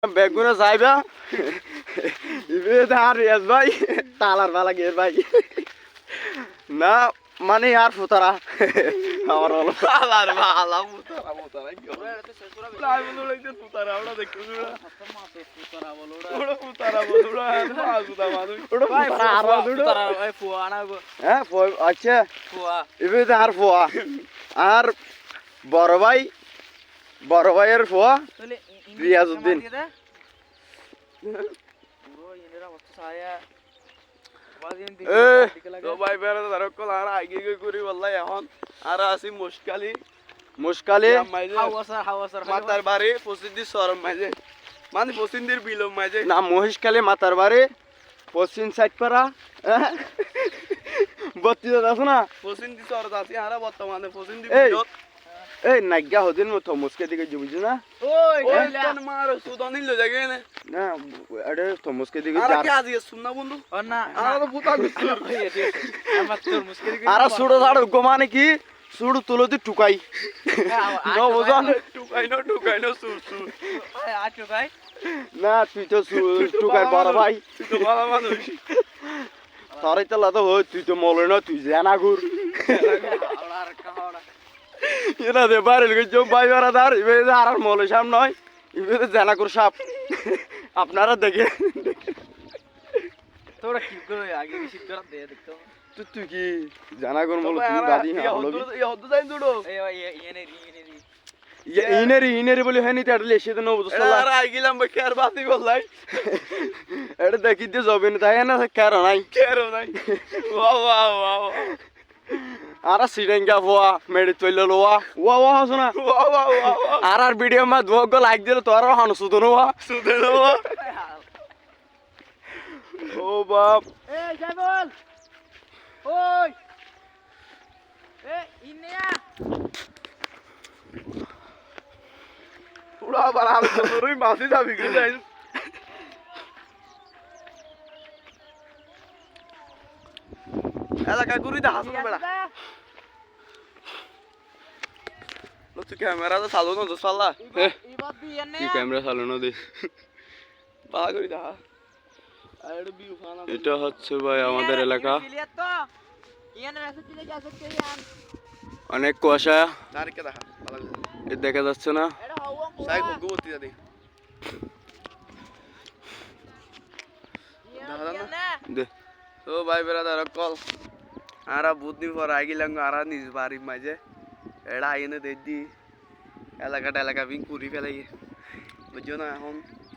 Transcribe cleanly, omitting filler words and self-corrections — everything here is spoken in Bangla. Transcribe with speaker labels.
Speaker 1: বেগুনে যাইবা আর রিয়াজ ভাই তালার বালা গিয়ে ভাই না মানে আর ফুতারা আমার হলো তালার বালা ফুতারা ফুতারা কি হবে লাইভ লইতে ফুতারা আমরা দেখতে শুনা ফুতারা বলো ওড়া ফুতারা বলো ওড়া মাছ ফুতা মানুষ ওড়া ফুতারা আর ফুতারা এই ফুয়া না হ্যাঁ ফুয়া আচ্ছা ফুয়া ইবে আর ফুয়া আর বড় ভাইয়ের ফুয়া রিয়াজউদ্দিন মাতার বাড়ি পশ্চিম সরম মাঝে মানে পশ্চিমদের বিলম মাঝে না মহিষকালী মাতার বাড়ি পশ্চিম সাইড পাড়া বত্তি আছে না পশ্চিম দি সরদ আছে আর বর্তমানে পশ্চিম দি বিলত এই নাগ্যা হদিন মতো মুসকে দিকে বুঝছ না ওই কেন মারো সুদানি লো জায়গা না না আরে তো মুসকে দিকে যা আর কি আজ শুননা বন্ধু না আর তো পুতা আমার তোর মুসকে দিকে আর সুড়ো ছাড়ো গোমানে কি সুড় তুলতি টুকাই নো বুঝন টুকাই নো সুড় আ টুকাই না তুই তো টুকাই বড় ভাই তুই তো বড় মানুষ তারে তো লাতো হই তুই তো মলে না তুই জানা ঘুর আর কাহড়া এরা দে বাইরে লগে জম ভাই বারাদার ইবে আর মলে সাম নয় ইবে জানা কর সাপ আপনারা দেখে তোরা কি করে আগে কি করা দে দেখতো তুই কি জানা কর মলে তুই দাদি হ্যাঁ হলো এই হদ্দ যাই দুড়ো ইনেরি বলি হয়নি তে আটলে এসে তো বুঝছ না আর আইগিলাম বাকি আর বাতি বললাই এটা দেখিতে যাবে না তাই না কেরো নাই ওয়া আর সিডেঙ্গা ফোয়া মেডি চলে লোয়া ওয়া হাসনা আর ভিডিও মা দুগ লাইক দিলে তোর হান সুদনওয়া ও বাপ এ জাগল ওই এ ইনিয়া পুরা বাড়া তোরই মাসি যাবি কি যাই এলাকা ঘুরি দা হাসনা বেড়া তো ক্যামেরা তো চালু না তো সালা কি ক্যামেরা চালু না দে বালা করি দা এটা হচ্ছে ভাই আমাদের এলাকা অনেক কুয়াশা দেখা যাচ্ছে না তো ভাই বেড়াদার কল আর বুধদিন পর আইগিলাম আর নিজ বাড়ির মাঝে এরা আইনে দেখি এলাকা বিং পুরি ফেলাই বুঝছো না এখন